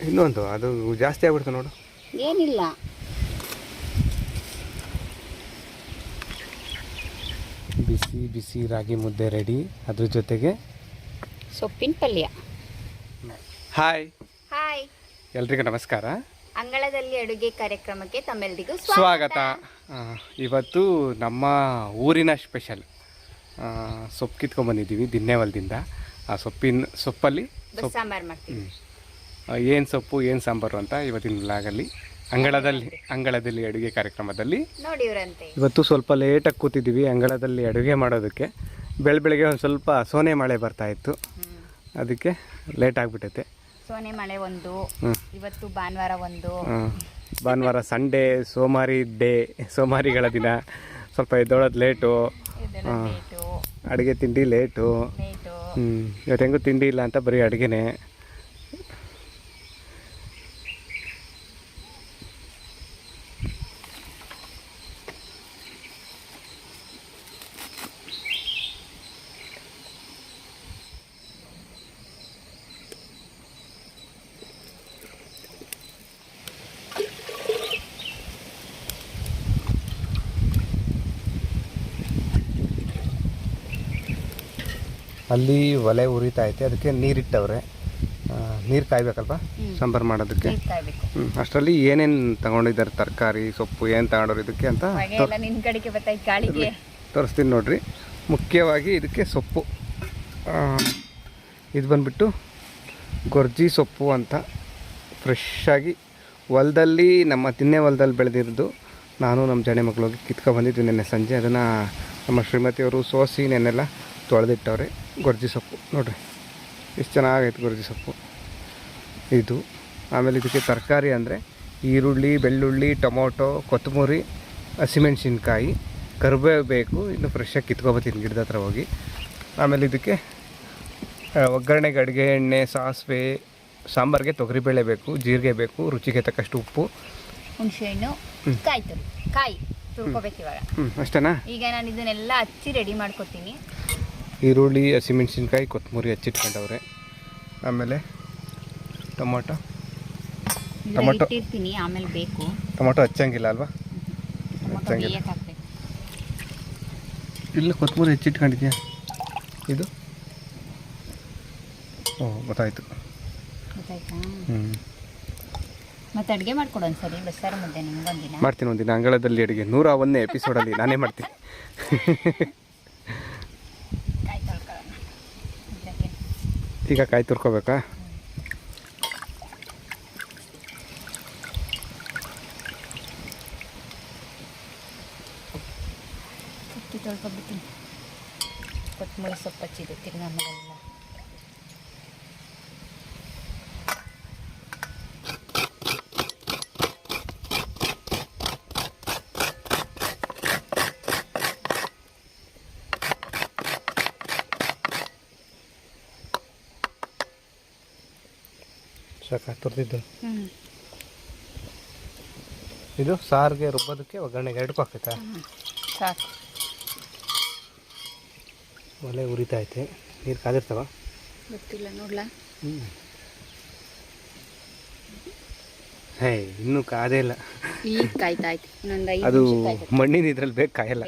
ಇನ್ನೊಂದು ಅದು ಜಾಸ್ತಿ ಆಗ್ಬಿಡ್ತು ನೋಡು. ಏನಿಲ್ಲ. ಬಿಸಿ ಬಿಸಿ ರಾಗಿ ಮುದ್ದೆ ರೆಡಿ, ಅದ್ರ ಜೊತೆಗೆ ಸೊಪ್ಪಿನ ಪಲ್ಯ. ಹಾಯ್ ಹಾಯ್, ಎಲ್ರಿಗೂ ನಮಸ್ಕಾರ. ಅಂಗಳದಲ್ಲಿ ಅಡುಗೆ ಕಾರ್ಯಕ್ರಮಕ್ಕೆ ತಮ್ಮೆಲ್ಲರಿಗೂ ಸ್ವಾಗತ. ಇವತ್ತು ನಮ್ಮ ಊರಿನ ಸ್ಪೆಷಲ್ ಸೊಪ್ಪು ಕಿತ್ಕೊಂಡ್ಬಂದಿದ್ದೀವಿ ದಿನ್ನೇವಲದಿಂದ. ಆ ಸೊಪ್ಪಲ್ಲಿ ಸಾಂಬಾರು ಮಾಡ್ತೀವಿ. ಏನು ಸೊಪ್ಪು ಏನು ಸಾಂಬಾರು ಅಂತ ಇವತ್ತಿನ ವ್ಲಾಗಲ್ಲಿ ಅಂಗಳದಲ್ಲಿ ಅಡುಗೆ ಕಾರ್ಯಕ್ರಮದಲ್ಲಿ ನೋಡಿವ್ರಂತೆ. ಇವತ್ತು ಸ್ವಲ್ಪ ಲೇಟಾಗಿ ಕೂತಿದ್ದೀವಿ ಅಂಗಳದಲ್ಲಿ ಅಡುಗೆ ಮಾಡೋದಕ್ಕೆ. ಬೆಳಗ್ಗೆ ಒಂದು ಸ್ವಲ್ಪ ಸೋನೆ ಮಳೆ ಬರ್ತಾಯಿತ್ತು, ಅದಕ್ಕೆ ಲೇಟ್ ಆಗಿಬಿಟ್ಟೈತೆ. ಸೋನೆ ಮಳೆ ಒಂದು, ಇವತ್ತು ಭಾನುವಾರ ಒಂದು. ಭಾನುವಾರ ಸಂಡೇ, ಸೋಮಾರಿಗಳ ದಿನ. ಸ್ವಲ್ಪ ಎದ್ದೋಳೋದು ಲೇಟು, ಅಡುಗೆ ತಿಂಡಿ ಲೇಟು. ಇವತ್ತು ಹೆಂಗೂ ತಿಂಡಿ ಇಲ್ಲ ಅಂತ ಬರೀ ಅಡುಗೆನೇ. ಅಲ್ಲಿ ಒಲೆ ಉರಿತಾ ಐತೆ, ಅದಕ್ಕೆ ನೀರಿಟ್ಟವ್ರೆ. ನೀರು ಕಾಯ್ಬೇಕಲ್ವ ಸಾಂಬಾರು ಮಾಡೋದಕ್ಕೆ. ಅಷ್ಟರಲ್ಲಿ ಏನೇನು ತಗೊಂಡಿದ್ದಾರೆ, ತರಕಾರಿ ಸೊಪ್ಪು ಏನು ತಗೊಂಡವ್ರು ಇದಕ್ಕೆ ಅಂತ ತೋರಿಸ್ತೀನಿ ನೋಡ್ರಿ. ಮುಖ್ಯವಾಗಿ ಇದಕ್ಕೆ ಸೊಪ್ಪು, ಇದು ಬಂದ್ಬಿಟ್ಟು ಗೊರ್ಜಿ ಸೊಪ್ಪು ಅಂತ, ಫ್ರೆಶ್ಶಾಗಿ ಹೊಲದಲ್ಲಿ, ನಮ್ಮ ತಿನ್ನೆ ಹೊಲದಲ್ಲಿ ಬೆಳೆದಿರೋದು. ನಾನು ನಮ್ಮ ಜಡೆ ಮಕ್ಕಳಿಗೆ ಕಿತ್ಕೊಬಂದಿದ್ವಿ ನೆನ್ನೆ ಸಂಜೆ. ಅದನ್ನು ನಮ್ಮ ಶ್ರೀಮತಿಯವರು ಸೋಸಿ ನೆನ್ನೆಲ್ಲ ತೊಳೆದಿಟ್ಟವ್ರೆ. ಗೊರ್ಜಿ ಸೊಪ್ಪು ನೋಡಿರಿ ಎಷ್ಟು ಚೆನ್ನಾಗೈತೆ ಗೊರ್ಜಿ ಸೊಪ್ಪು ಇದು. ಆಮೇಲೆ ಇದಕ್ಕೆ ತರಕಾರಿ ಅಂದರೆ ಈರುಳ್ಳಿ, ಬೆಳ್ಳುಳ್ಳಿ, ಟೊಮೊಟೊ, ಕೊತ್ತಂಬರಿ, ಹಸಿಮೆಣ್ಸಿನ್ಕಾಯಿ, ಕರಿಬೇವು ಬೇಕು. ಇನ್ನು ಫ್ರೆಶ್ಶಾಗಿ ಕಿತ್ಕೊಬತ್ತೀನಿ ಗಿಡದ ಹತ್ರ ಹೋಗಿ. ಆಮೇಲೆ ಇದಕ್ಕೆ ಒಗ್ಗರಣೆಗೆ ಅಡುಗೆ ಎಣ್ಣೆ, ಸಾಸಿವೆ, ಸಾಂಬಾರಿಗೆ ತೊಗರಿಬೇಳೆ ಬೇಕು, ಜೀರಿಗೆ ಬೇಕು, ರುಚಿಗೆ ತಕ್ಕಷ್ಟು ಉಪ್ಪು, ಹುಣಸೆಹಣ್ಣು, ಕಾಯಿ ತುರ್ಕೋಬೇಕು ಇವಾಗ. ಅಷ್ಟೇನಾ? ಈಗ ನಾನು ಇದನ್ನೆಲ್ಲ ಹಚ್ಚಿ ರೆಡಿ ಮಾಡ್ಕೊತೀನಿ. ಈರುಳ್ಳಿ, ಹಸಿಮೆಣ್ಸಿನ್ಕಾಯಿ, ಕೊತ್ತಂಬರಿ ಹಚ್ಚಿಟ್ಕೊಂಡವ್ರೆ. ಆಮೇಲೆ ಟೊಮೊಟೊ ಇರ್ತೀನಿ, ಆಮೇಲೆ ಬೇಕು. ಟೊಮೊಟೊ ಹಚ್ಚಂಗಿಲ್ಲ ಅಲ್ವಾ? ಹಚ್ಚಂಗಿಲ್ಲ. ಇಲ್ಲ, ಕೊತ್ತಂಬರಿ ಹೆಚ್ಚಿಟ್ಕೊಂಡಿದ್ಯಾ ಇದು? ಗೊತ್ತಾಯ್ತು. ಮತ್ತೆ ಅಡುಗೆ ಮಾಡ್ಕೊಡು ಒಂದ್ಸರಿ, ಬಸ್ಸಾರು ಮುದ್ದೆ ನಿಮ್ಗೊಂದಿನ ಮಾಡ್ತೀನಿ. ಒಂದಿನ ಅಂಗಳದಲ್ಲಿ ಅಡುಗೆ 101ನೇ ಎಪಿಸೋಡಲ್ಲಿ ನಾನೇ ಮಾಡ್ತೀನಿ. ಈಗ ಕಾಯಿ ತುರ್ಕೋಬೇಕಾ? ತೊಳ್ಕೊಬಿಡ್ತೀನಿ. ಕೊತ್ತಂಬರಿ ಸೊಪ್ಪು ಹಚ್ಚಿದೆ ತಿರ್ಗಾಮಲೆಲ್ಲ. ಸಾಕ ತುರ್ದಿದ್ದು. ಇದು ಸಾರಿಗೆ ರುಬ್ಬೋದಕ್ಕೆ, ಒಗ್ಗರಣೆಗೆ ಎರಡಕ್ಕೂ ಹಾಕ್ಬೇಕಾ? ಸಾಕು. ಒಲೆ ಉರಿತಾ ಐತೆ, ನೀರು ಕಾದಿರ್ತಾವ? ಗೊತ್ತಿಲ್ಲ, ನೋಡ್ಲಾ? ಹೇ, ಇನ್ನೂ ಕಾದೇ ಇಲ್ಲ. ಈಗ ಕಾಯ್ತಾ ಐತೆ. ಅದು ಮಣ್ಣಿನ ಇದ್ರಲ್ಲಿ ಬೇಕು, ಕಾಯಲ್ಲ.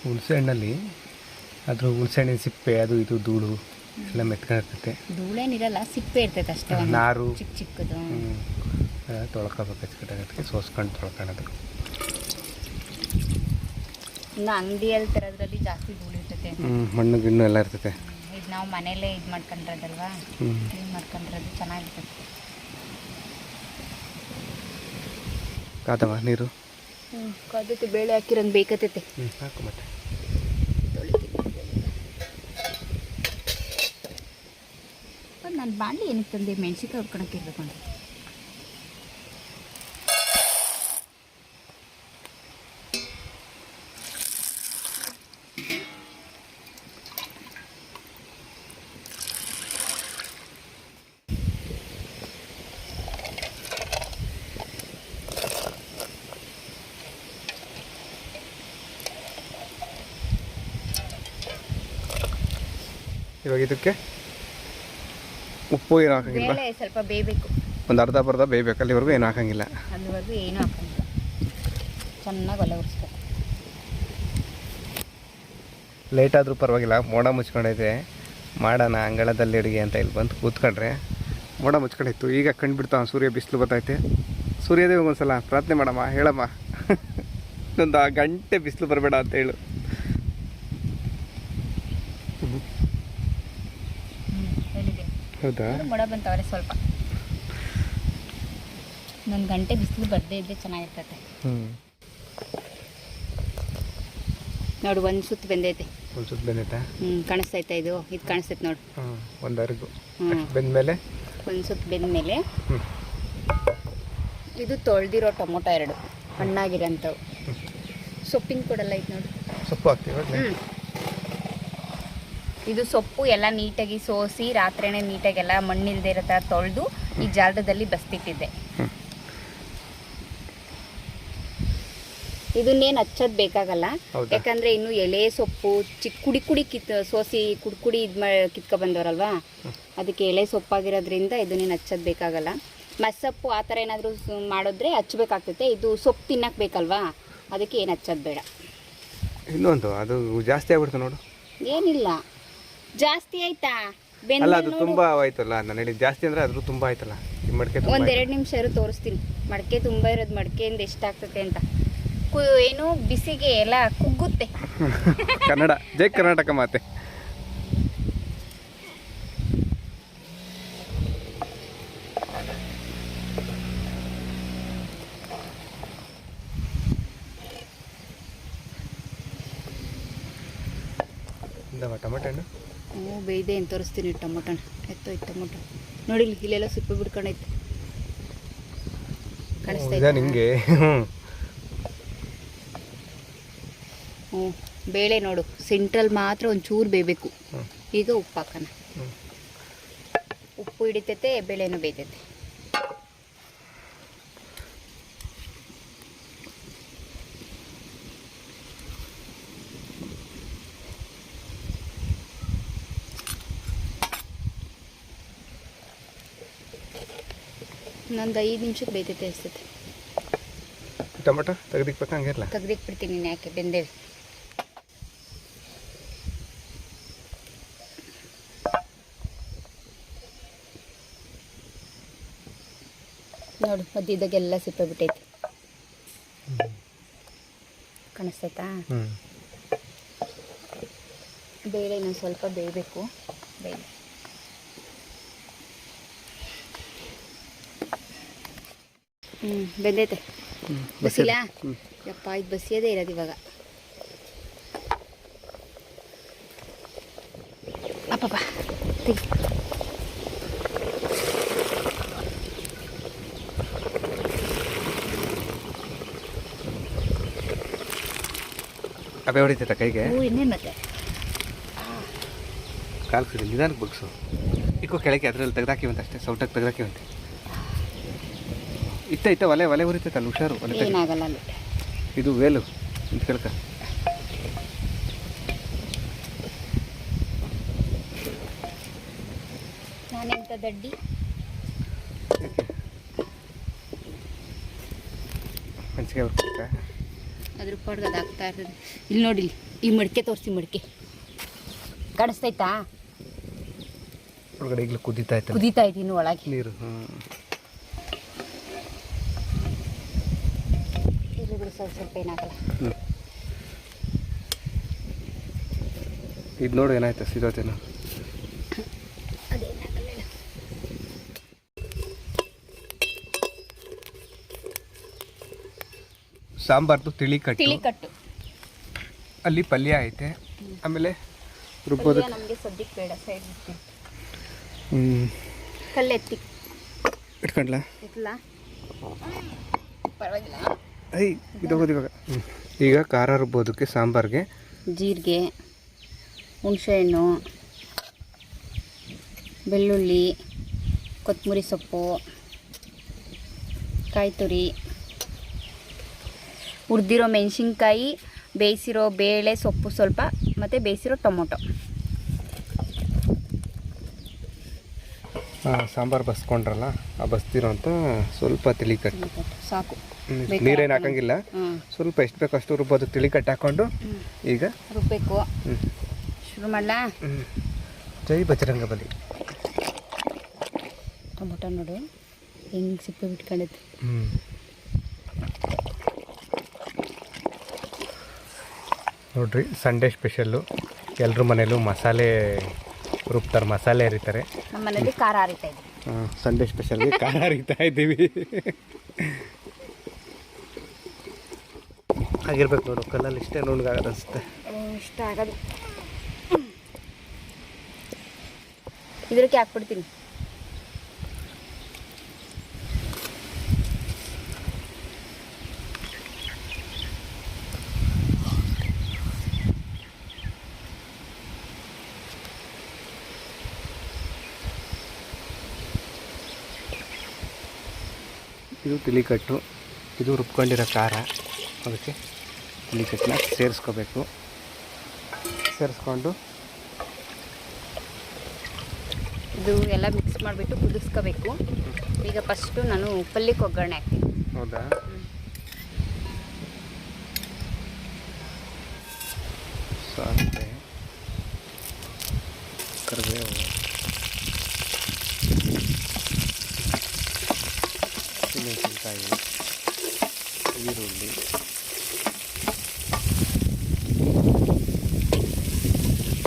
ಹುಣಸೆ ಹಣ್ಣಲ್ಲಿ ಅದ್ರ ಹುಣಸೆ ಹಣ್ಣಿನ ಸಿಪ್ಪೆ, ಅದು ಇದು ಧೂಳು ಎಲ್ಲ ಮೆತ್ಕೊಂಡಿರ್ತೈತೆ. ಧೂಳೇನಿರಲ್ಲ, ಸಿಪ್ಪೆ ಇರ್ತೈತೆ ಅಷ್ಟೇ, ನಾರು ಚಿಕ್ಕ ಚಿಕ್ಕದು. ತೊಳ್ಕೊಬೇಕು, ಹಚ್ಕಟ್ಟಾಗತ್ತೆ, ಸೋಸ್ಕೊಂಡು ತೊಳ್ಕೊಳ್ಳೋದು. ಇನ್ನು ಅಂಗಡಿಯಲ್ಲಿ ತರೋದ್ರಲ್ಲಿ ಜಾಸ್ತಿ ಧೂಳು ಇರ್ತೈತೆ, ಮಣ್ಣು ಗಿಣ್ಣು ಎಲ್ಲ ಇರ್ತೈತೆ. ಇದು ನಾವು ಮನೇಲೇ ಇದು ಮಾಡ್ಕೊಂಡ್ರದಲ್ವಾ, ಕ್ಲೀನ್ ಮಾಡ್ಕೊಂಡ್ರದು ಚೆನ್ನಾಗಿರ್ತೈತೆ. ಕಾದವ ನೀರು? ಕಾದೈತೆ, ಬೇಳೆ ಹಾಕಿರಂಗೆ ಬೇಕತ್ತೈತೆ. ಹಾಕು ಮತ್ತೆ. ನಾನು ಬಾಣಲಿ ಏನಕ್ಕೆ ತಂದೆ, ಮೆಣಸಿನ್ಕಾಯಿ ಹುರ್ಕೊಳಕ್ಕೆ ಇರಬೇಕು ಅಂತ. ಇವಾಗ ಇದಕ್ಕೆ ಉಪ್ಪು ಏನು ಹಾಕಂಗಿಲ್ಲ, ಬೇಳೆ ಸ್ವಲ್ಪ ಬೇಯಬೇಕು, ಒಂದು ಅರ್ಧ ಬೇಯಬೇಕು, ಅಲ್ಲಿವರೆಗೂ ಏನು ಹಾಕಂಗಿಲ್ಲ. ಅಲ್ಲಿವರೆಗೂ ಏನೂ ಹಾಕಂಗಿಲ್ಲ, ಚೆನ್ನಾಗಿ ಒಲೆ ಉರಿಸ್ಬೇಕು. ಲೇಟ್ ಆದರೂ ಪರವಾಗಿಲ್ಲ, ಮೋಡ ಮುಚ್ಕೊಂಡೈತೆ, ಮಾಡೋಣ ಅಂಗಳದಲ್ಲಿ ಅಡುಗೆ ಅಂತ ಇಲ್ಲಿ ಬಂದು ಕೂತ್ಕೊಂಡ್ರೆ ಮೋಡ ಮುಚ್ಕೊಂಡಿತ್ತು. ಈಗ ಕಂಡುಬಿಡ್ತಾವ ಸೂರ್ಯ, ಬಿಸಿಲು ಬರ್ತೈತೆ. ಸೂರ್ಯದೇವ್ ಒಂದ್ಸಲ ಪ್ರಾರ್ಥನೆ ಮಾಡಮ್ಮ, ಹೇಳಮ್ಮ ಒಂದು ಗಂಟೆ ಬಿಸಿಲು ಬರಬೇಡ ಅಂತ ಹೇಳು. ಹೇಳಿದೆ ಹೌದಾ? ಮೋಡ ಬಂತವ್ರೆ ಸ್ವಲ್ಪ, ಇನ್ನೊಂದು ಗಂಟೆ ಬಿಸಿಲು ಬರದೇ ಇದ್ದರೆ ಚೆನ್ನಾಗಿರ್ತೈತೆ. ನೋಡು, ಒಂದು ಸುತ್ತು ಬೆಂದೈತೆ. ಒಂದು ಸುತ್ತು ಬೆಂದೈತಾ? ಕಾಣಿಸ್ತೈತೆ, ಇದು ಕಾಣಿಸ್ತೈತೆ ನೋಡು. ಒಂದು ಅರ್ಗು ಬೆಂದಮೇಲೆ, ಒಂದು ಸುತ್ತು ಬೆಂದಮೇಲೆ ಇದು ತೊಳೆದಿರೋ ಟೊಮೊಟೊ 2 ಹಣ್ಣಾಗಿರೋಂಥವು. ಸೊಪ್ಪಿನ ಕೊಡಲ್ಲ ಐತೆ ನೋಡಿ, ಸೊಪ್ಪು ಹಾಕ್ತೀವಿ. ಇದು ಸೊಪ್ಪು ಎಲ್ಲ ನೀಟಾಗಿ ಸೋಸಿ ರಾತ್ರಿನೇ ನೀಟಾಗೆಲ್ಲ ಮಣ್ಣಿಲ್ದೇ ಇರೋ ಥರ ತೊಳೆದು ಈ ಜಾಲದಲ್ಲಿ ಬಸ್ತಿಟ್ಟಿದ್ದೆ. ಇದನ್ನೇನು ಹಚ್ಚೋದು ಬೇಕಾಗಲ್ಲ, ಯಾಕಂದರೆ ಇನ್ನು ಎಲೆ ಸೊಪ್ಪು ಕುಡಿ ಸೋಸಿ ಕುಡಿ ಕಿತ್ಕೊ ಬಂದವರಲ್ವಾ, ಅದಕ್ಕೆ ಎಲೆ ಸೊಪ್ಪಾಗಿರೋದ್ರಿಂದ ಇದನ್ನೇನು ಹಚ್ಚೋದು ಬೇಕಾಗಲ್ಲ. ಮಸ್ಸೊಪ್ಪು ಆ ಥರ ಏನಾದರೂ ಮಾಡಿದ್ರೆ ಹಚ್ಚಬೇಕಾಗ್ತೈತೆ. ಇದು ಸೊಪ್ಪು ತಿನ್ನಕ್ಕೆ ಬೇಕಲ್ವಾ, ಅದಕ್ಕೆ ಏನು ಹಚ್ಚೋದು ಬೇಡ. ಇನ್ನೊಂದು ಅದು ಜಾಸ್ತಿ ಆಗ್ಬಿಡ್ತು ನೋಡು. ಏನಿಲ್ಲ, ಜಾಸ್ತಿ ಆಯ್ತಾ? ಅಲ್ಲ, ಅದು ತುಂಬ ಆಯ್ತಲ್ಲ, ನಾನು ಹೇಳಿದ್ದು ಜಾಸ್ತಿ ಅಂದರೆ ಅದ್ರ ತುಂಬ ಆಯ್ತಲ್ಲ. ಈ ಮಡಿಕೆ ಒಂದು 2 ನಿಮಿಷ ತೋರಿಸ್ತೀನಿ, ಮಡಿಕೆ ತುಂಬ ಇರೋದು ಮಡಿಕೆಯಿಂದ ಎಷ್ಟಾಗ್ತದೆ ಅಂತ. ಏನು ಬಿಸಿಗೆ ಎಲ್ಲ ಕುಗ್ಗುತ್ತೆ. ಕನ್ನಡ, ಜೈ ಕರ್ನಾಟಕ ಮಾತೆ. ಟೊಮೆಟೊ ಹಣ್ಣು ಬೇಯ್ದೆ ಏನು ತೋರಿಸ್ತೀನಿ. ಟೊಮೊಟೊನ ಎತ್ತೋಯ್ತು, ಟೊಮೊಟೊ ನೋಡಿ, ಇಲ್ಲೆಲ್ಲ ಸಿಪ್ಪೆ ಬಿಡ್ಕೊಂಡೈತೆ, ಕಾಣಿಸ್ತಾ ನಿಮಗೆ? ಬೇಳೆ ನೋಡು, ಸೆಂಟ್ರಲ್ ಮಾತ್ರ ಒಂಚೂರು ಬೇಯಬೇಕು. ಈಗ ಉಪ್ಪು ಹಾಕೋಣ, ಉಪ್ಪು ಹಿಡಿತೈತೆ, ಬೇಳೆನೂ ಬೇಯ್ತೈತೆ. ಇನ್ನೊಂದು 5 ನಿಮಿಷಕ್ಕೆ ಬೇಯ್ತೈತೆ ಅನಿಸ್ತೈತೆ. ಟೊಮೆಟೊ ತೆಗೆದಿಕ್ಬೇಕು, ಹಂಗಿರಲ್ಲ ತೆಗೆದಿಕ್ಬಿಡ್ತೀನಿ. ನೀನು ಯಾಕೆ ಬೆಂದೇವಿ. ನೋಡು, ಮಧ್ಯದಾಗೆಲ್ಲ ಸಿಪ್ಪೆ ಬಿಟ್ಟೈತಿ, ಕಾಣಿಸ್ತೈತಾ? ಬೇಳೆ ಇನ್ನೊಂದು ಸ್ವಲ್ಪ ಬೇಯಬೇಕು. ಬೆಂದೈತೆ. ಬಸಿಲ್ಲ ಯಪ್ಪ, ಇದು ಬಸಿಯೋದೇ ಇರೋದು ಇವಾಗ. ಅಪ್ಪಪ್ಪ ತೆಗಿ. ಅವೇ ಹೊಡಿತೈತ ಕೈಗೆ? ಇನ್ನೇನು ಮತ್ತೆ ಕಾಲು ಸಿಡಿ ನಿಧಾನಕ್ಕೆ ಬಗ್ಸು. ಇಕ್ಕೋ ಕೆಳಗೆ, ಅದರಲ್ಲಿ ತೆಗ್ದಾಕಿವಂತ ಅಷ್ಟೇ, ಸೌಟಾಗಿ ತೆಗ್ದಾಕಿವಂತೆ. ಇತ್ತ ಒಲೆ ಉರಿತೈತಲ್ಲ, ಹುಷಾರು. ಒಲೆ ಏನಾಗಲ್ಲ ಅಲ್ಲಿ. ಇದು ವೇಲು ಅಂತ ಕೇಳ್ಕ. ನಾನೆಂತ ದಡ್ಡಿ. ಮೆಣಸಿಗೆ ಬರ್ಬೇಕಾ? ಅದ್ರ ಪಾಡ್ಗೆ ಅದು ಆಗ್ತಾ ಇರ್ತದೆ. ಇಲ್ಲಿ ನೋಡಿ, ಈ ಮಡಿಕೆ ತೋರಿಸಿ, ಮಡಿಕೆ ಕಾಣಿಸ್ತೈತಾ? ಒಳಗಡೆ ಈಗಲೂ ಕುದೀತಾ ಇತ್ತು ಇನ್ನು ಒಳಗೆ ನೀರು. ಇಲ್ಲಿ ಬಿಡಿ, ಸ್ವಲ್ಪ ಏನಾಗಲ್ಲ. ಇದು ನೋಡು ಏನಾಯ್ತು, ಸಿಗೋತೇನೋ. ಅದೇನಾಗಲ್ಲ. ಸಾಂಬಾರ್ದು ತಿಳಿ ಕಟ್ಟು, ಅಲ್ಲಿ ಪಲ್ಯ ಐತೆ. ಆಮೇಲೆ ರುಬ್ಬೋದು ನಮಗೆ ಸದ್ಯಕ್ಕೆ ಬೇಡ, ಸೈಡ್ ಬಿಡ್ತೀನಿ. ಕಲ್ಲೆತ್ತಿ ಇಟ್ಕೊಂಡ್ಲಾ? ಇಟ್ಲಾ? ಪರವಾಗಿಲ್ಲ. ಇದು ಇವಾಗ. ಈಗ ಖಾರ ರುಬ್ಬೋದಕ್ಕೆ ಸಾಂಬಾರಿಗೆ ಜೀರಿಗೆ, ಹುಣಸೆಹಣ್ಣು, ಬೆಳ್ಳುಳ್ಳಿ, ಕೊತ್ತಂಬರಿ ಸೊಪ್ಪು, ಕಾಯಿ ತುರಿ, ಹುರಿದಿರೋ ಮೆಣಸಿನ್ಕಾಯಿ, ಬೇಯಿಸಿರೋ ಬೇಳೆ ಸೊಪ್ಪು ಸ್ವಲ್ಪ, ಮತ್ತು ಬೇಯಿಸಿರೋ ಟೊಮೊಟೊ ಸಾಂಬಾರು ಬಸ್ಕೊಂಡ್ರಲ್ಲ ಆ ಬಸ್ತಿರೋಂಥ ಸ್ವಲ್ಪ ತಿಳಿ ಕಟ್ಟು ಸಾಕು. ನೀರೇನು ಹಾಕಂಗಿಲ್ಲ, ಹ್ಞೂ ಸ್ವಲ್ಪ ಎಷ್ಟು ಬೇಕು ಅಷ್ಟು ರುಬ್ಬೋದು. ತಿಳಿ ಕಟ್ಟು ಹಾಕ್ಕೊಂಡು ಈಗ ರುಬ್ಬೇಕು. ಶುರು ಮಾಡಲಾ? ಜೈ ಬಜರಂಗಬಲಿ. ಟೊಮೊಟೊ ನೋಡು ಹೆಂಗೆ ಸಿಪ್ಪೆ ಬಿಟ್ಕೊಂಡೈತೆ. ನೋಡ್ರಿ, ಸಂಡೇ ಸ್ಪೆಷಲ್ಲು. ಎಲ್ಲರ ಮನೇಲೂ ಮಸಾಲೆ ರುಬ್ತಾರೆ, ಮಸಾಲೆ ಅರಿತಾರೆ. ನಮ್ಮ ಮನೇಲಿ ಖಾರ ಅರಿತಾ ಇದ್ವಿ. ಸಂಡೇ ಸ್ಪೆಷಲ್ಗೆ ಖಾರ ಅರಿತಾ ಇದ್ದೀವಿ. ಆಗಿರ್ಬೇಕು ನೋಡು, ಕಲ್ಲಲ್ಲಿ ಇಷ್ಟೇ ನುಣ್ಣಗಾಗದು ಅನಿಸುತ್ತೆ. ಇಷ್ಟ ಆಗೋದು. ಇದಕ್ಕೆ ಹಾಕ್ಬಿಡ್ತೀನಿ. ಇದು ತಿಳಿಕಟ್ಟು, ಇದು ರುಬ್ಕೊಂಡಿರೋ ಖಾರ. ಅದಕ್ಕೆ ತಿಳಿಕಟ್ಟನ್ನ ಸೇರಿಸ್ಕೋಬೇಕು. ಸೇರಿಸ್ಕೊಂಡು ಇದು ಎಲ್ಲ ಮಿಕ್ಸ್ ಮಾಡಿಬಿಟ್ಟು ಕುದಿಸ್ಕೋಬೇಕು. ಈಗ ಫಸ್ಟು ನಾನು ಪಲ್ಯಕ್ಕೆ ಒಗ್ಗರಣೆ ಹಾಕ್ತೀನಿ. ಹೌದಾ? ಸಾಸಿವೆ, ಕರಿಬೇವು, ಮೆಣಸಿನ್ಕಾಯಿ, ಈರುಳ್ಳಿ,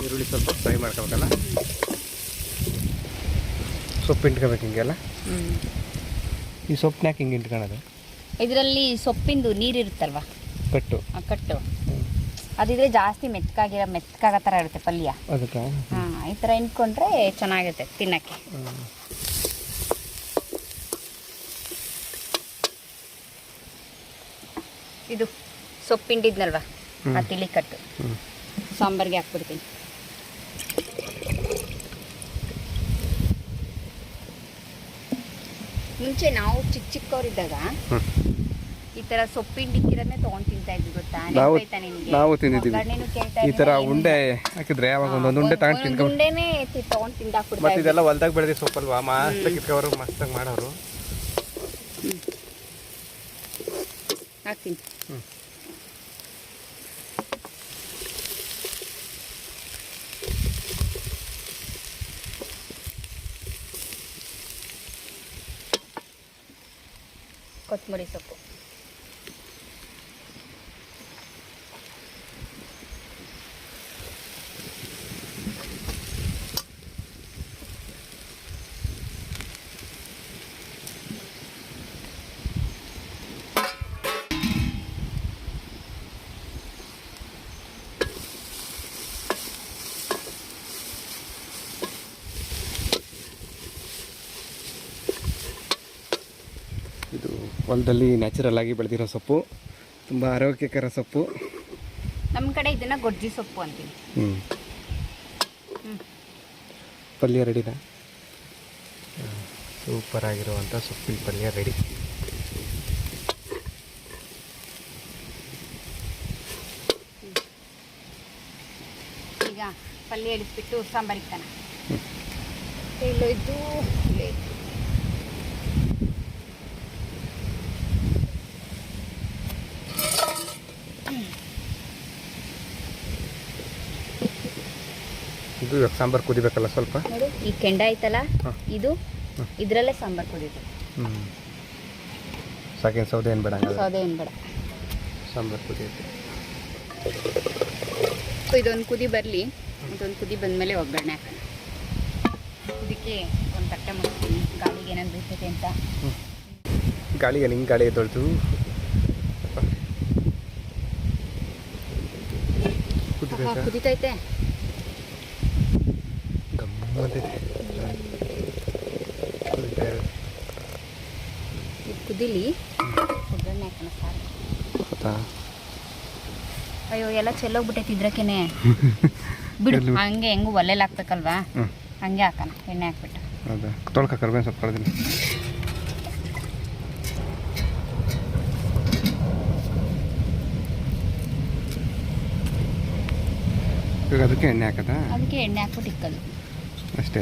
ಈರುಳ್ಳಿ ಸ್ವಲ್ಪ ಫ್ರೈ ಮಾಡ್ಕೋಬೇಕಲ್ಲ. ಸೊಪ್ಪು ಇಂಟ್ಕೋಬೇಕು ಹಿಂಗೆಲ್ಲ. ಈ ಸೊಪ್ಪನ್ನ ಹಿಂಗೆ ಇಂಟ್ಕೊಳ್ಳೋದು. ಇದರಲ್ಲಿ ಸೊಪ್ಪಿಂದು ನೀರಿರುತ್ತಲ್ವ, ಕಟ್ಟು ಆ ಕಟ್ಟು, ಅದಿದ್ರೆ ಜಾಸ್ತಿ ಮೆತ್ಕಾಗೋ ಥರ ಇರುತ್ತೆ ಪಲ್ಯ. ಅದಕ್ಕೆ ಹಾಂ, ಈ ಥರ ಇಂಟ್ಕೊಂಡ್ರೆ ಚೆನ್ನಾಗಿರುತ್ತೆ ತಿನ್ನೋಕ್ಕೆ. ಇದು ಸೊಪ್ಪಿಂಡಿದ್ನಲ್ವ, ಆ ತಿಳಿ ಕಟ್ಟು ಸಾಂಬಾರಿಗೆ ಹಾಕ್ಬಿಡ್ತೀನಿ. ಮುಂಚೆ ನಾವು ಚಿಕ್ಕವರಿದ್ದಾಗ ಈ ಥರ ಸೊಪ್ಪಿಂಡಿಕ್ಕಿರೋದನ್ನೇ ತೊಗೊಂಡು ತಿಂತಾ ಇದ್ವಿ, ಗೊತ್ತಾ? ನಾವು ತಿಂದಿದ್ದೀವಿ. ಈ ಥರ ಉಂಡೆ ಹಾಕಿದ್ರೆ ಅವಾಗ ಒಂದೊಂದು ಉಂಡೆ ತಗೊಂಡು ತಿನ್ಕೊಂಡು ಉಂಡೆನೇ ತೊಗೊಂಡು ತಿಂದಾಕ್ಬಿಡ್ತಾ. ಮತ್ತು ಇದೆಲ್ಲ ಹೊಲ್ದಾಗ ಬೆಳೆದಿ ಸೊಪ್ಪಲ್ವಾ, ಮಸ್ತಾಗಿ ಕಿತ್ಕೋರು, ಮಸ್ತಾಗಿ ಮಾಡೋರು. ಹಾಕ್ತೀನಿ. ಕೊತ್ತಂಬರಿ ಸೊಪ್ಪು, ಇದು ಹೊಲದಲ್ಲಿ ನ್ಯಾಚುರಲ್ ಆಗಿ ಬೆಳೆದಿರೋ ಸೊಪ್ಪು, ತುಂಬ ಆರೋಗ್ಯಕರ ಸೊಪ್ಪು. ನಮ್ಮ ಕಡೆ ಇದನ್ನ ಗೊಜ್ಜಿ ಸೊಪ್ಪು ಅಂತೀವಿ. ಪಲ್ಯ ರೆಡಿನಾ? ಸೂಪರ್ ಆಗಿರುವಂಥ ಸೊಪ್ಪಿನ ಪಲ್ಯ ರೆಡಿ. ಈಗ ಪಲ್ಯ ಇಳಿಸ್ಬಿಟ್ಟು ಸಾಂಬಾರಿಗೆ ತಾನೆ ಇಲ್ಲೋಯ್ತು. ಇದು ಇವಾಗ ಸಾಂಬಾರು ಕುದಿಬೇಕಲ್ಲ ಸ್ವಲ್ಪ. ನೋಡು, ಈ ಕೆಂಡ ಐತಲ್ಲ, ಇದು ಇದರಲ್ಲೇ ಸಾಂಬಾರು ಕುದೀತು. ಸಾಕೇನು ಸೌದೆ ಏನು ಬೇಡ? ಸೌದೆ ಏನು ಬೇಡ, ಸಾಂಬಾರು ಕುದಿಯುತ್ತೆ. ಇದೊಂದು ಕುದಿ ಬರಲಿ. ಇದೊಂದು ಕುದಿ ಬಂದಮೇಲೆ ಒಗ್ಗರಣೆ ಹಾಕೋಣ. ಇದಕ್ಕೆ ಒಂದು ತಟ್ಟೆ ಮುಚ್ತೀನಿ, ಗಾಳಿಗೆ ಏನಾದ್ರು ಬೀಳ್ತೈತೆ ಅಂತ. ಗಾಳಿಗೆ ನಿಂಗೆ ಗಾಳಿ ಎದ್ದೊಳ್ತು. ಕುದಿತೈತೆ, ಕುದಿಲಿ, ಒಗ್ಗರಣೆ ಹಾಕೋಣ ಸಾರು. ಅಯ್ಯೋ, ಎಲ್ಲ ಚೆಲ್ಲೋಗ್ಬಿಟ್ಟೈತಿ ಇದ್ರಕ್ಕೇನೆ. ಬಿಡು, ಹಂಗೆ ಹೆಂಗೂ ಒಲೆಯಲ್ಲಿ ಹಾಕ್ಬೇಕಲ್ವಾ, ಹಂಗೆ ಹಾಕೋಣ ಎಣ್ಣೆ ಹಾಕ್ಬಿಟ್ಟು. ಹೌದಾ? ತೊಳ್ಕ ಕರ್ಬೇವು ಸ್ವಲ್ಪ ಕಳ್ದಿನಿ. ಈಗ ಅದಕ್ಕೆ ಎಣ್ಣೆ ಹಾಕದಾ? ಅದಕ್ಕೆ ಎಣ್ಣೆ ಹಾಕ್ಬಿಟ್ಟು ಇಕ್ಕೋದು ಅಷ್ಟೇ.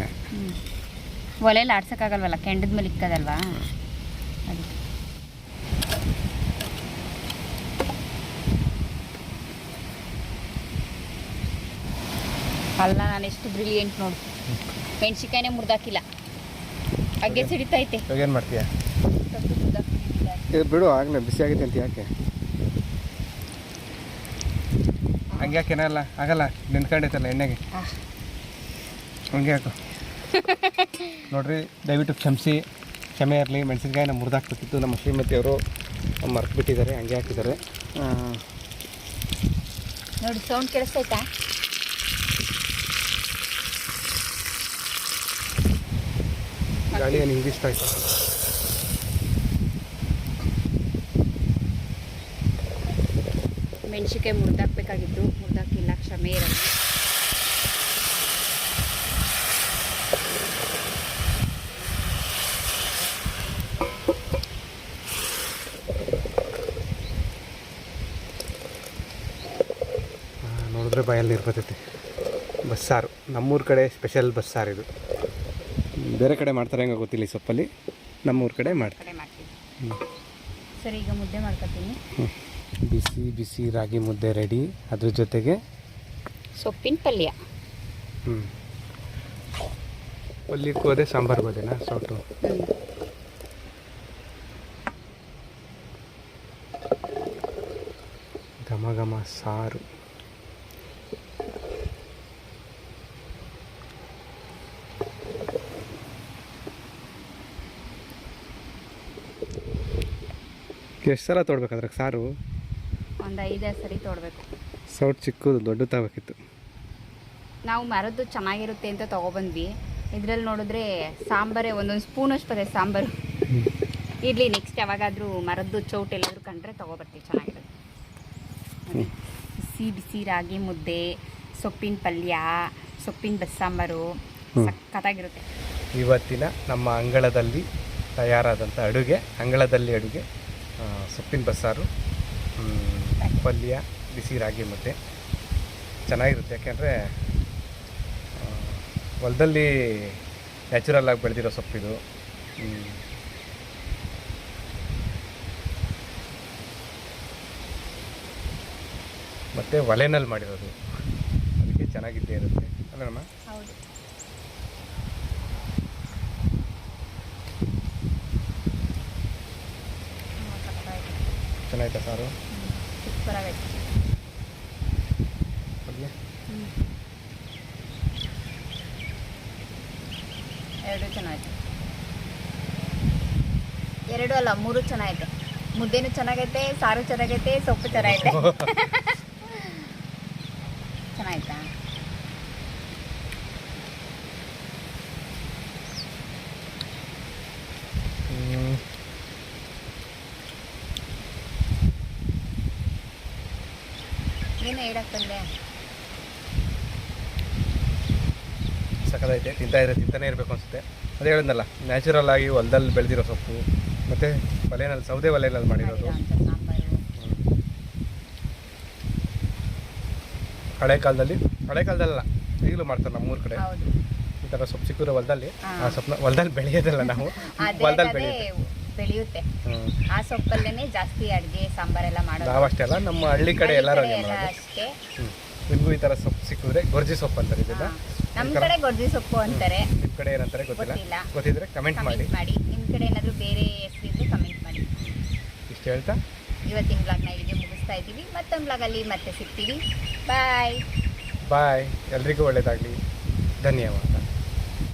ಒಲೆಯಲ್ಲಿ ಆಡ್ಸೋಕ್ಕಾಗಲ್ವಲ್ಲ, ಕೆಂಡದ ಮೇಲೆ ಇಕ್ಕದಲ್ವಾ ಅದಕ್ಕೆ. ಅಲ್ಲ ನಾನು ಎಷ್ಟು ಬ್ರಿಲಿಯಂಟ್ ನೋಡು, ಮೆಣಸಿಕಾಯಿನೇ ಮುರ್ದಾಕಿಲ್ಲ, ಹಾಗೆ ಸಿಡಿತೈತೆ. ಇವಾಗ ಏನು ಮಾಡ್ತೀಯಾ? ಸ್ವಲ್ಪ ಮುರ್ದಾಕಿಲ್ಲ. ಇದು ಬಿಡು, ಆಗಲೇ ಬಿಸಿ ಆಗಿದೆ ಅಂತ ಯಾಕೆ ಹಂಗೆ ಯಾಕೆನಲ್ಲ ಆಗಲ್ಲ, ನಿಂತ್ಕೊಂಡೈತಲ್ಲ ಎಣ್ಣೆಗೆ, ಹಂಗೆ ಹಾಕು. ನೋಡ್ರಿ, ದಯವಿಟ್ಟು ಕ್ಷಮೆ ಇರಲಿ. ಮೆಣಸಿನ್ಕಾಯಿನ ಮುರಿದಾಕ್ಬೇಕಿತ್ತು, ನಮ್ಮ ಶ್ರೀಮತಿಯವರು ಮರ್ತ್ಬಿಟ್ಟಿದ್ದಾರೆ, ಹಂಗೆ ಹಾಕಿದ್ದಾರೆ. ನೋಡಿ ಸೌಂಡ್ ಕೇಳಿಸ್ತೈತಾ? ಗಾಳಿ ಏನು ಹಿಂಗೆ ಇಷ್ಟ ಆಯ್ತು. ಮೆಣಸಿಕಾಯಿ ಮುರಿದಾಕ್ಬೇಕಾಗಿತ್ತು, ಮುರಿದಾಕಿಲ್ಲ, ಕ್ಷಮೆ ಇರಲಿ. ನೋಡಿದ್ರೆ ಬಾಯಲ್ಲಿ ನೀರು ಬರ್ತೈತೆ. ಬಸ್ಸಾರು, ನಮ್ಮೂರ ಕಡೆ ಸ್ಪೆಷಲ್ ಬಸ್ಸಾರು ಇದು. ಬೇರೆ ಕಡೆ ಮಾಡ್ತಾರೆ ಹೆಂಗೆ ಗೊತ್ತಿಲ್ಲ ಈ ಸೊಪ್ಪಲ್ಲಿ, ನಮ್ಮೂರ ಕಡೆ ಮಾಡ್ತಾರೆ. ಸರಿ, ಈಗ ಮುದ್ದೆ ಮಾಡ್ಕೊತೀನಿ. ಬಿಸಿ ಬಿಸಿ ರಾಗಿ ಮುದ್ದೆ ರೆಡಿ, ಅದ್ರ ಜೊತೆಗೆ ಸೊಪ್ಪಿನ ಪಲ್ಯ. ಪಲ್ಯಕ್ಕೆ ಹೋದೆ, ಸಾಂಬಾರು ಹೋದೆನಾ ಸೌಟು. ಘಮ ಘಮ ಸಾರು. ಎಷ್ಟು ಸಲ ತೊಡ್ಬೇಕಾದ್ರೆ ಸಾರು? ಒಂದು 5 ಸರಿ ತೊಡಬೇಕು. ಸೌಟ್ ಚಿಕ್ಕದು ದೊಡ್ಡ ತಗೋಬೇಕಿತ್ತು. ನಾವು ಮರದ್ದು ಚೆನ್ನಾಗಿರುತ್ತೆ ಅಂತ ತೊಗೊಬಂದ್ವಿ. ಇದರಲ್ಲಿ ನೋಡಿದ್ರೆ ಸಾಂಬಾರೇ ಒಂದೊಂದು ಸ್ಪೂನಷ್ಟು ಬರುತ್ತೆ ಸಾಂಬಾರು. ಇರಲಿ, ನೆಕ್ಸ್ಟ್ ಯಾವಾಗಾದರೂ ಮರದ್ದು ಚೌಟ್ ಎಲ್ಲಾದರೂ ಕಂಡ್ರೆ ತೊಗೊಬರ್ತೀವಿ, ಚೆನ್ನಾಗಿರುತ್ತೆ. ಬಿಸಿ ಬಿಸಿ ರಾಗಿ ಮುದ್ದೆ, ಸೊಪ್ಪಿನ ಪಲ್ಯ, ಸೊಪ್ಪಿನ ಬಸ್ಸಾಂಬಾರು ಸಖತ್ತಾಗಿರುತ್ತೆ. ಇವತ್ತಿನ ನಮ್ಮ ಅಂಗಳದಲ್ಲಿ ತಯಾರಾದಂಥ ಅಡುಗೆ ಸೊಪ್ಪಿನ ಬಸ್ಸಾರು, ಪಲ್ಯ, ಬಿಸಿ ರಾಗಿ ಮುದ್ದೆ ಚೆನ್ನಾಗಿರುತ್ತೆ. ಯಾಕೆಂದರೆ ಹೊಲದಲ್ಲಿ ನ್ಯಾಚುರಲ್ ಆಗಿ ಬೆಳೆದಿರೋ ಸೊಪ್ಪಿದು. ಮತ್ತು ಒಲೆನಲ್ಲಿ ಮಾಡಿರೋದು, ಅದಕ್ಕೆ ಚೆನ್ನಾಗಿದ್ದೇ ಇರುತ್ತೆ ಅಲ್ಲಮ್ಮ? ಹೌದು. ಚೆನ್ನಾಯ್ತಾ ಸಾರು? ಸೂಪರ್ ಆಗೈತೆ. ಪಲ್ಯ ಎರಡು ಚೆನ್ನಾಗೈತೆ. 2 ಅಲ್ಲ 3 ಚೆನ್ನಾಗೈತೆ. ಮುದ್ದೆನೂ ಚೆನ್ನಾಗೈತೆ, ಸಾರು ಚೆನ್ನಾಗೈತೆ, ಸೊಪ್ಪು ಚೆನ್ನಾಗೈತೆ. ಚೆನ್ನಾಯ್ತಾ? ಏನು ಹೇಳಕ್ಕಂದೆ? ಸಕ್ಕತ್ತೈತೆ, ತಿಂತಾನೆ ಇರಬೇಕು ಅನಿಸುತ್ತೆ. ಅದೇ ಹೇಳಿದ್ನಲ್ಲ, ನ್ಯಾಚುರಲ್ ಆಗಿ ಹೊಲದಲ್ಲಿ ಬೆಳೆದಿರೋ ಸೊಪ್ಪು, ಮತ್ತು ಸೌದೆ ಒಲೆಯಲ್ಲಿ ಮಾಡಿರೋದು. ಹಳೆ ಕಾಲದಲ್ಲ, ಈಗಲೂ ಮಾಡ್ತಾರೆ ನಮ್ಮೂರ ಕಡೆ ಈ ಥರ ಸೊಪ್ಪು ಸಿಕ್ಕಿರೋ ಹೊಲದಲ್ಲಿ. ಆ ಸೊಪ್ಪನ್ನ ಹೊಲದಲ್ಲಿ ಬೆಳೆಯೋದಲ್ಲ, ನಾವು ಹೊಲದಲ್ಲಿ ಬೆಳೆಯುತ್ತೆ. ಆ ಸೊಪ್ಪಲ್ಲೇ ಜಾಸ್ತಿ ಅಡುಗೆ ಸಾಂಬಾರೆಲ್ಲ ಮಾಡೋದು. ನಾವಷ್ಟೇ ಅಲ್ಲ, ನಮ್ಮ ಹಳ್ಳಿ ಕಡೆ ಎಲ್ಲರೂ ಅಷ್ಟೇ. ನಿಮಗೂ ಈ ಥರ ಸೊಪ್ಪು ಸಿಕ್ಕಿದ್ರೆ ಗೊರ್ಜಿ ಸೊಪ್ಪು ಅಂತಾರೆ ಇದನ್ನ. ನಮ್ಮ ಕಡೆ ಗೊರ್ಜಿ ಸೊಪ್ಪು ಅಂತಾರೆ. ನಿಮ್ಮ ಕಡೆ ಏನಂತಾರೆ ಗೊತ್ತಿಲ್ಲ, ಗೊತ್ತಿದ್ರೆ ಕಮೆಂಟ್ ಮಾಡಿ. ನಿಮ್ಮ ಕಡೆ ಏನಾದರೂ ಬೇರೆ ಹೆಸರಿದ್ರೆ ಕಮೆಂಟ್ ಮಾಡಿ. ಇಷ್ಟು ಹೇಳ್ತಾ ಇವತ್ತಿನ ಬ್ಲಾಗ್ನ ಇಲ್ಲಿಗೆ ಮುಗಿಸ್ತಾ ಇದ್ದೀವಿ. ಮತ್ತೊಂದು ಬ್ಲಾಗಲ್ಲಿ ಮತ್ತೆ ಸಿಗ್ತೀವಿ. ಬಾಯ್. ಎಲ್ರಿಗೂ ಒಳ್ಳೆಯದಾಗಲಿ. ಧನ್ಯವಾದ.